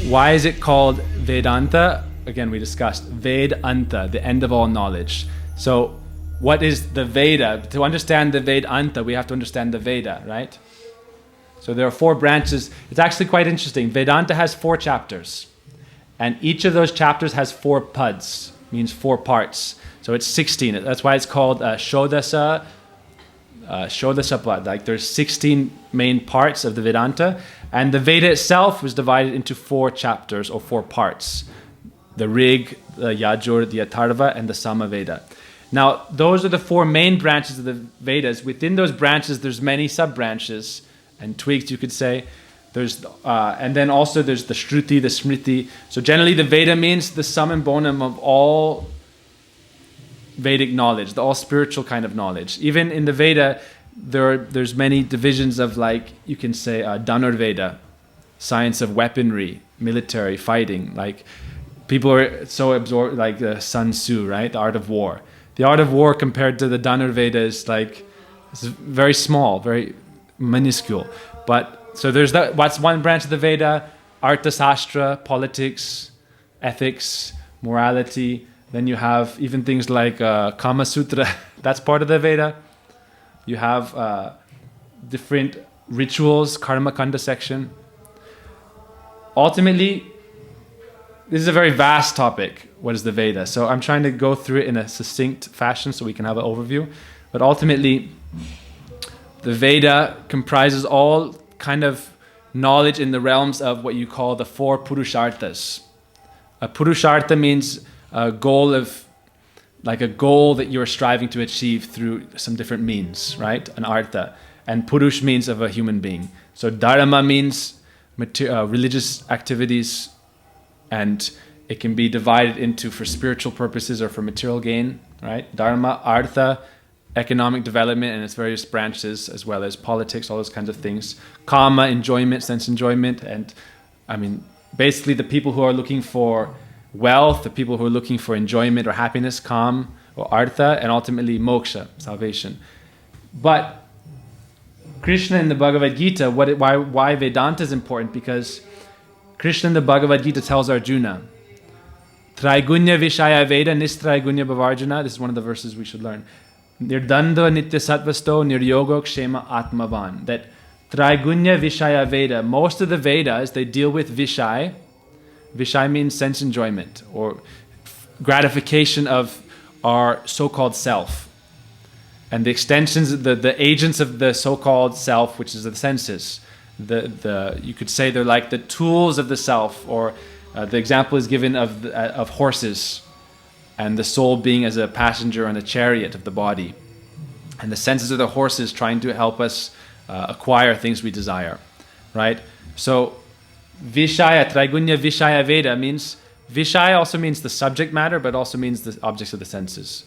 Why is it called Vedanta? Again, we discussed Vedanta, the end of all knowledge. So what is the Veda? To understand the Vedanta, we have to understand the Veda, right? So there are 4 branches. It's actually quite interesting. Vedanta has 4 chapters. And each of those chapters has 4 pads, means 4 parts. So it's 16. That's why it's called Shodasa Pad. Like there's 16 main parts of the Vedanta. And the Veda itself was divided into 4 chapters or 4 parts. The Rig, the Yajur, the Atharva, and the Samaveda. Now, those are the 4 main branches of the Vedas. Within those branches, there's many sub-branches and twigs, you could say. There's and then also there's the Shruti, the Smriti. So generally, the Veda means the sum and bonum of all Vedic knowledge, the all spiritual kind of knowledge. Even in the Veda, there's many divisions of, like, you can say Dhanurveda, science of weaponry, military, fighting. Like, people are so absorbed, like Sun Tzu, right? The art of war. The art of war compared to the Dhanurveda is like, it's very small, very minuscule. But, so there's that, what's one branch of the Veda? Arthasastra, politics, ethics, morality. Then you have even things like Kama Sutra, that's part of the Veda. You have different rituals, Karma Kanda section. Ultimately, this is a very vast topic, what is the Veda? So I'm trying to go through it in a succinct fashion so we can have an overview. But ultimately, the Veda comprises all kind of knowledge in the realms of what you call the 4 Purusharthas. A Purushartha means a goal of, like a goal that you're striving to achieve through some different means, right? An artha. And Purush means of a human being. So Dharma means religious activities, and it can be divided into for spiritual purposes or for material gain, right? Dharma, artha, economic development and its various branches, as well as politics, all those kinds of things. Kama, enjoyment, sense enjoyment, and I mean, basically the people who are looking for wealth, the people who are looking for enjoyment or happiness, kam or artha, and ultimately moksha, salvation. But Krishna in the Bhagavad Gita, why Vedanta is important? Because Krishna in the Bhagavad Gita tells Arjuna, Traigunya Vishaya Veda Nistraigunya Bhavarjuna. This is one of the verses we should learn. Nirdanda Nitya Sattvasto Niryogo Kshema Atmavan. That Traigunya Vishaya Veda, most of the Vedas, they deal with Vishay. Vishay means sense enjoyment or gratification of our so-called self. And the extensions, the agents of the so-called self, which is the senses. You could say they're like the tools of the self, or the example is given of horses, and the soul being as a passenger on a chariot of the body, and the senses of the horses trying to help us acquire things we desire, right? So Vishaya, Traigunya Vishaya Veda means, Vishaya also means the subject matter, but also means the objects of the senses.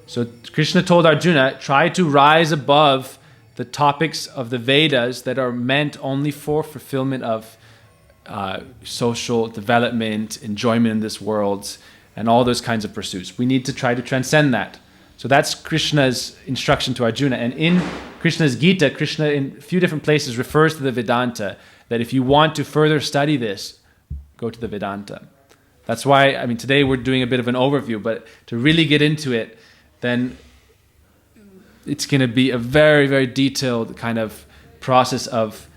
So Krishna told Arjuna, try to rise above the topics of the Vedas that are meant only for fulfillment of social development, enjoyment in this world, and all those kinds of pursuits. We need to try to transcend that. So that's Krishna's instruction to Arjuna. And in Krishna's Gita, Krishna in a few different places refers to the Vedanta, that if you want to further study this, go to the Vedanta. That's why, I mean, today we're doing a bit of an overview, but to really get into it, then it's going to be a very, very detailed kind of process of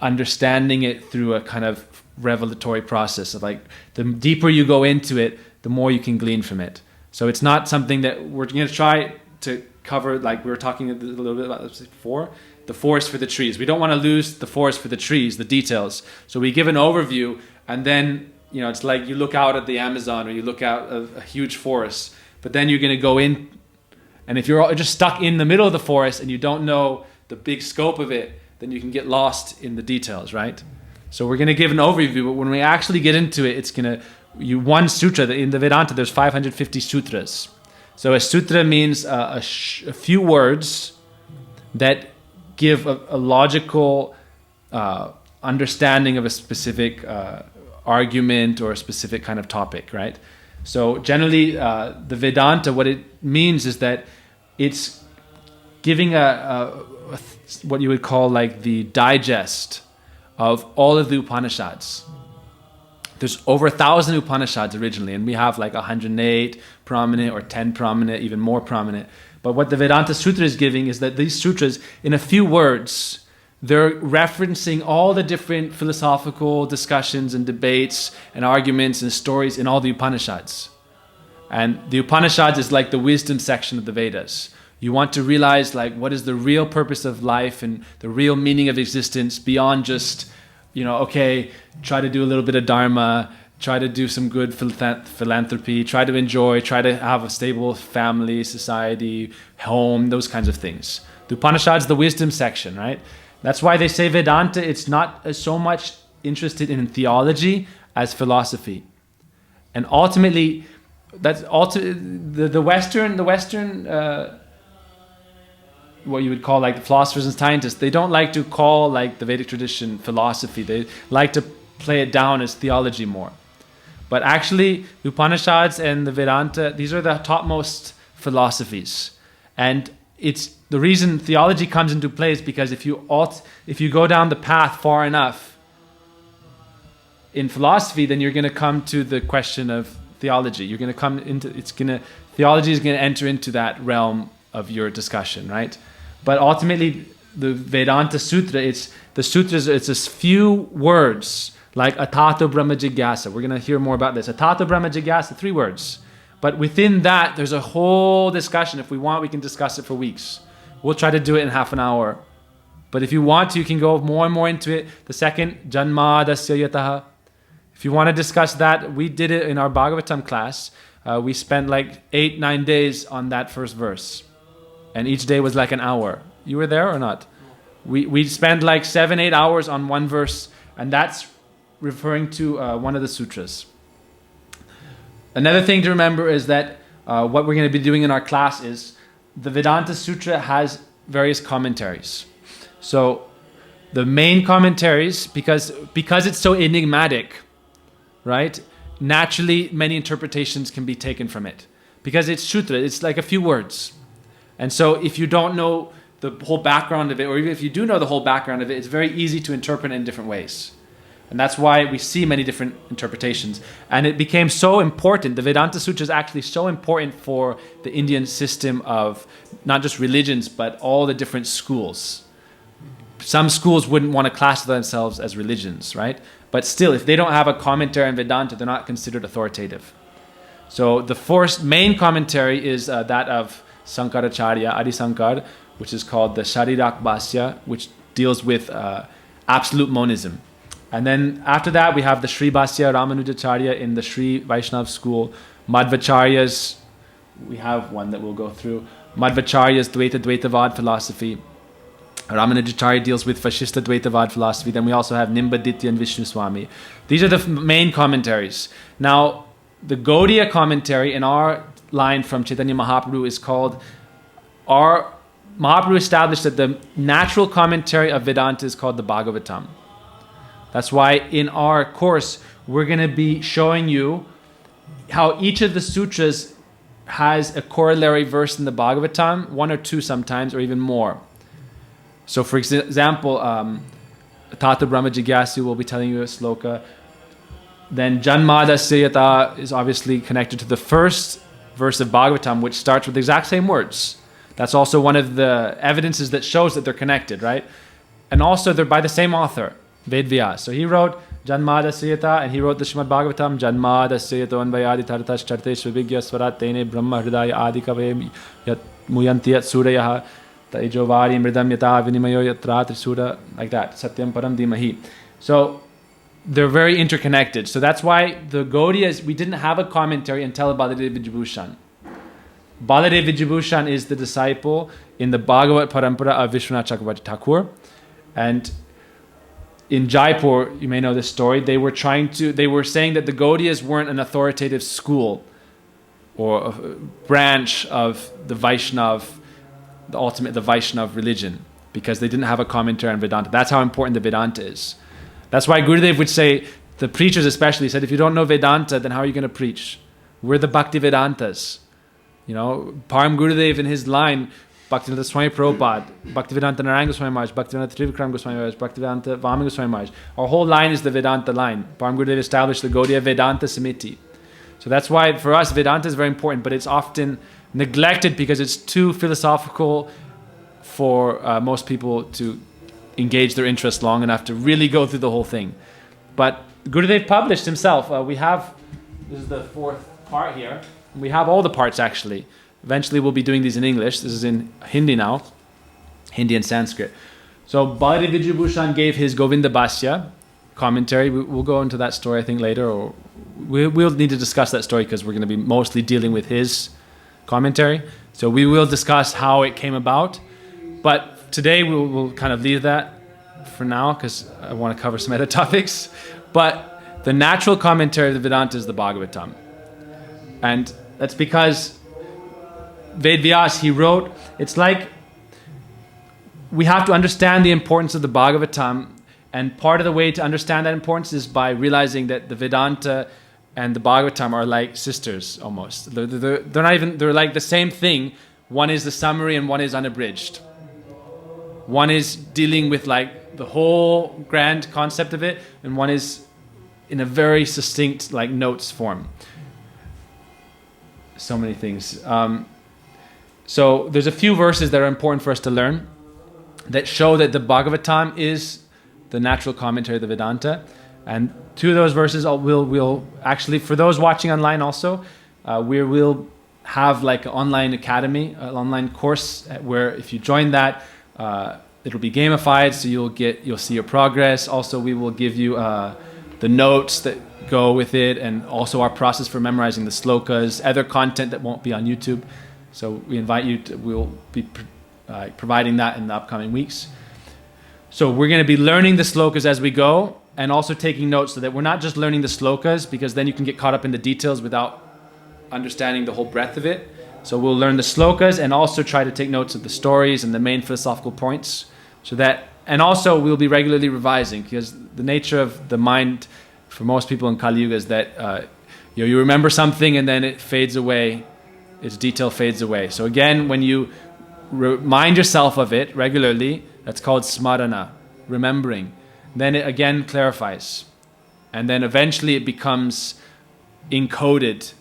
understanding it through a kind of revelatory process of, like, the deeper you go into it, the more you can glean from it. So it's not something that we're going to try to cover, like we were talking a little bit about this before, the forest for the trees. We don't want to lose the forest for the trees, the details. So we give an overview, and then, you know, it's like you look out at the Amazon or you look out at a huge forest, but then you're going to go in, and if you're just stuck in the middle of the forest and you don't know the big scope of it, then you can get lost in the details, right? So we're going to give an overview, but when we actually get into it, it's going to, one sutra, in the Vedanta, there's 550 sutras. So a sutra means a few words that give a logical understanding of a specific argument or a specific kind of topic, right? So generally, the Vedanta, what it means is that it's giving what you would call like the digest of all of the Upanishads. There's over 1,000 Upanishads originally, and we have like 108 prominent or 10 prominent, even more prominent. But what the Vedanta Sutra is giving is that these sutras, in a few words, they're referencing all the different philosophical discussions and debates and arguments and stories in all the Upanishads. And the Upanishads is like the wisdom section of the Vedas. You want to realize like what is the real purpose of life and the real meaning of existence beyond just, okay, try to do a little bit of dharma, try to do some good philanthropy, try to enjoy, try to have a stable family, society, home, those kinds of things. The Upanishads, the wisdom section, right? That's why they say Vedanta, it's not so much interested in theology as philosophy. And ultimately, the Western, what you would call like philosophers and scientists, they don't like to call like the Vedic tradition philosophy. They like to play it down as theology more. But actually, the Upanishads and the Vedanta, these are the topmost philosophies. And it's the reason theology comes into play is because if you go down the path far enough in philosophy, then you're going to come to the question of theology. You're going to come into theology is going to enter into that realm of your discussion, right? But ultimately, the Vedanta Sutra, it's a few words like Atato Brahma Jigyasa. We're going to hear more about this. Atato Brahma Jigyasa, 3 words. But within that, there's a whole discussion. If we want, we can discuss it for weeks. We'll try to do it in half an hour. But if you want to, you can go more and more into it. The second, Janmadasya Yataha. If you want to discuss that, we did it in our Bhagavatam class. We spent like 8-9 days on that first verse. And each day was like an hour. You were there or not? We spent like 7-8 hours on one verse. And that's referring to one of the sutras. Another thing to remember is that what we're going to be doing in our class is the Vedanta Sutra has various commentaries. So the main commentaries, because it's so enigmatic, right? Naturally, many interpretations can be taken from it. Because it's sutra, it's like a few words. And so if you don't know the whole background of it, or even if you do know the whole background of it, it's very easy to interpret it in different ways. And that's why we see many different interpretations. And it became so important. The Vedanta Sutra is actually so important for the Indian system of not just religions, but all the different schools. Some schools wouldn't want to classify themselves as religions, right? But still, if they don't have a commentary on Vedanta, they're not considered authoritative. So the first main commentary is that of Sankaracharya, Adi Sankar, which is called the Sharirak Bhasya, which deals with absolute monism. And then after that, we have the Sri Bhasya Ramanujacharya in the Sri Vaishnav school. Madhvacharyas, we have one that we'll go through. Madhvacharya's Dvaitavad philosophy. Ramanujacharya deals with Vashishta Dvaitavad philosophy. Then we also have Nimbaditya and Vishnu Swami. These are the main commentaries. Now, the Gaudiya commentary in our line from Chaitanya Mahaprabhu is called, Mahaprabhu established that the natural commentary of Vedanta is called the Bhagavatam. That's why in our course, we're going to be showing you how each of the sutras has a corollary verse in the Bhagavatam, 1 or 2 sometimes, or even more. So for example, Tata Brahma Jigyasu will be telling you a sloka. Then Janmada Seyata is obviously connected to the first verse of Bhagavatam, which starts with the exact same words. That's also one of the evidences that shows that they're connected, right? And also they're by the same author, Vedvyas. So he wrote Janmada Seyata, and he wrote the Srimad Bhagavatam, Janmada Seyata Anvayadi Tartas Charte Svabhigya Swarat Tene Brahma Hridaya Adi Kavayam Yat Muyanti Yat Surayaha Taijovari Mridam Yata Vinimayo Yatra Trisura, like that. Satyam Param Dimahi. So they're very interconnected. So that's why the Gaudiyas, we didn't have a commentary until Baladev Vijabhushan. Baladev Vijabhushan is the disciple in the Bhagavat Parampara of Vishwanath Chakravarti Thakur. And in Jaipur, you may know this story, they were saying that the Gaudiyas weren't an authoritative school or a branch of the Vaishnav, the Vaishnav religion, because they didn't have a commentary on Vedanta. That's how important the Vedanta is. That's why Gurudev would say, the preachers especially said, if you don't know Vedanta, then how are you going to preach? We're the Bhakti Vedantas. You know, Param Gurudev in his line Bhaktivedanta Swami Prabhupada, Bhaktivedanta Narayana Goswami Maharaj, Bhaktivedanta Trivikram Goswami Maharaj, Bhaktivedanta Vamana Goswami Maharaj. Our whole line is the Vedanta line. Param Gurudev established the Gaudiya Vedanta Samiti. So that's why for us Vedanta is very important, but it's often neglected because it's too philosophical for most people to engage their interest long enough to really go through the whole thing. But Gurudev published himself. This is the fourth part here. We have all the parts actually. Eventually we'll be doing these in English. This is in Hindi now. Hindi and Sanskrit. So Bhari Vijayabhushan gave his Govinda Bhasya commentary. We'll go into that story I think later, or we'll need to discuss that story because we're going to be mostly dealing with his commentary. So we will discuss how it came about. But today we'll kind of leave that for now because I want to cover some other topics. But the natural commentary of the Vedanta is the Bhagavatam. And that's because Ved Vyas, he wrote, it's like we have to understand the importance of the Bhagavatam, and part of the way to understand that importance is by realizing that the Vedanta and the Bhagavatam are like sisters almost. They're like the same thing. One is the summary and one is unabridged. One is dealing with like the whole grand concept of it, and one is in a very succinct like notes form. So many things. So there's a few verses that are important for us to learn that show that the Bhagavatam is the natural commentary of the Vedanta. And two of those verses we'll actually, for those watching online also, we'll have like an online academy, an online course where if you join that, it'll be gamified, so you'll see your progress. Also, we will give you the notes that go with it, and also our process for memorizing the slokas, other content that won't be on YouTube. So we invite you to, we'll be providing that in the upcoming weeks. So we're going to be learning the slokas as we go, and also taking notes so that we're not just learning the slokas, because then you can get caught up in the details without understanding the whole breadth of it. So we'll learn the slokas and also try to take notes of the stories and the main philosophical points. So that, and also we'll be regularly revising, because the nature of the mind for most people in Kali Yuga is that you remember something and then it fades away, its detail fades away. So again, when you remind yourself of it regularly, that's called smarana, remembering. Then it again clarifies. And then eventually it becomes encoded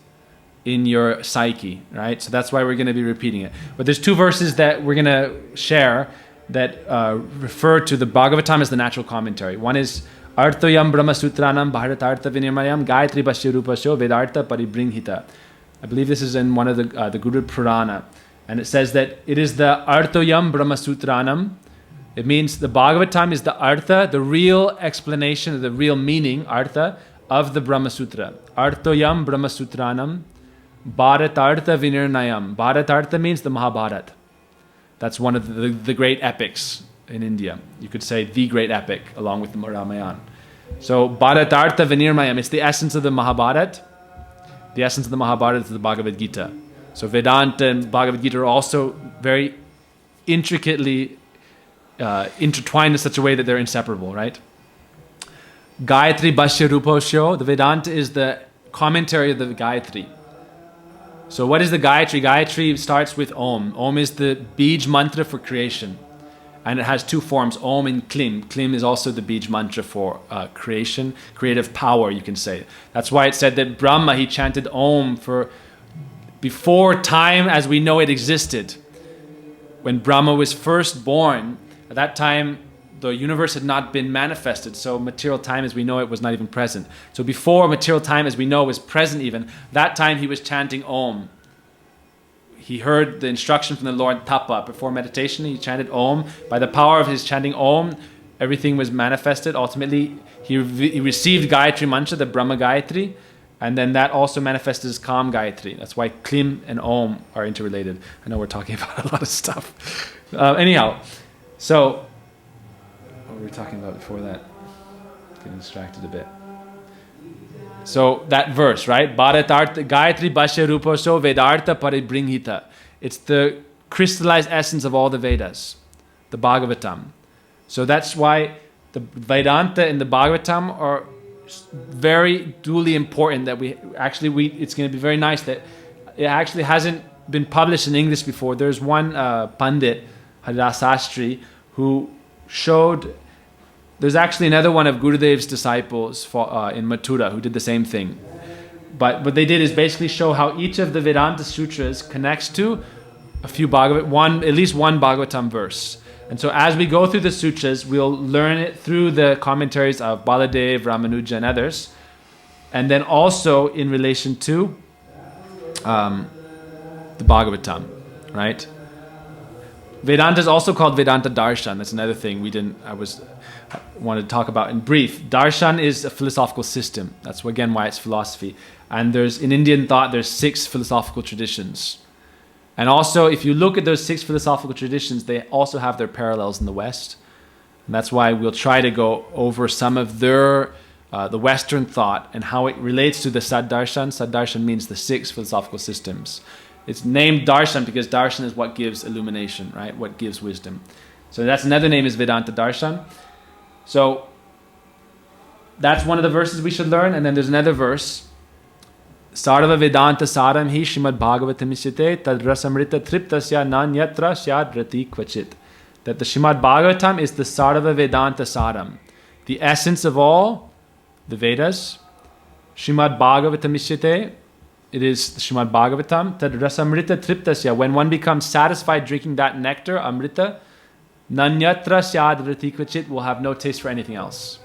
in your psyche, right? So that's why we're going to be repeating it. But there's two verses that we're going to share that refer to the Bhagavatam as the natural commentary. One is Arthoyam Brahma Sutranam Bharatartha Vinirmayam Gayatri Bhashya Rupasyo Vedartha Paribringhita. I believe this is in one of the Guru Purana. And it says that it is the Arthoyam Brahma Sutranam. It means the Bhagavatam is the Artha, the real explanation, the real meaning, Artha, of the Brahma Sutra. Arthoyam Brahma Sutranam Bharatartha Vinirnayam. Bharatartha means the Mahabharata. That's one of the great epics in India. You could say the great epic along with the Ramayana. So Bharatartha Vinirmayam, it's the essence of the Mahabharata. The essence of the Mahabharata is the Bhagavad Gita. So Vedanta and Bhagavad Gita are also very intricately intertwined in such a way that they're inseparable, right? Gayatri Bhashya Rupasyo, the Vedanta is the commentary of the Gayatri. So what is the Gayatri? Gayatri starts with Om. Om is the Bij mantra for creation. And it has two forms, Om and Klim. Klim is also the Bij mantra for creation, creative power, you can say. That's why it said that Brahma, he chanted Om for before time as we know it existed. When Brahma was first born, at that time, the universe had not been manifested, so material time as we know it was not even present. So before material time as we know was present even, that time he was chanting Om. He heard the instruction from the Lord Tapa. Before meditation, he chanted Om. By the power of his chanting Om, everything was manifested. Ultimately, he received Gayatri Mantra, the Brahma Gayatri, and then that also manifested as Kam Gayatri. That's why Klim and Om are interrelated. I know we're talking about a lot of stuff. Anyhow, so what were we talking about before that? Getting distracted a bit. So that verse, right? Bharatartha Gayatri Bhashya Rupaso Vedartha Paribringhita. It's the crystallized essence of all the Vedas, the Bhagavatam. So that's why the Vedanta and the Bhagavatam are very duly important, that it's going to be very nice that it actually hasn't been published in English before. There's one Pandit, Haridas Sastri, who showed. There's actually another one of Gurudev's disciples in Mathura who did the same thing. But what they did is basically show how each of the Vedanta Sutras connects to a few at least one Bhagavatam verse. And so as we go through the sutras, we'll learn it through the commentaries of Baladev, Ramanuja, and others. And then also in relation to the Bhagavatam, right? Vedanta is also called Vedanta Darshan. That's another thing I wanted to talk about in brief. Darshan is a philosophical system. That's again why it's philosophy. And in Indian thought, there's 6 philosophical traditions. And also, if you look at those 6 philosophical traditions, they also have their parallels in the West. And that's why we'll try to go over some of the Western thought and how it relates to the Saddarshan. Saddarshan means the 6 philosophical systems. It's named Darshan because Darshan is what gives illumination, right? What gives wisdom. So that's another name is Vedanta Darshan. So that's one of the verses we should learn. And then there's another verse. Sarva Vedanta Saram hi Srimad Bhagavatam isyate tad rasamrita triptasya nanyatra syad rati kvachit. That the Srimad Bhagavatam is the Sarva Vedanta Saram, the essence of all the Vedas. Srimad Bhagavatam isyate, it is the Srimad Bhagavatam. Tad rasamrita triptasya, when one becomes satisfied drinking that nectar, amrita, nanyatra syad rati kvachit, will have no taste for anything else.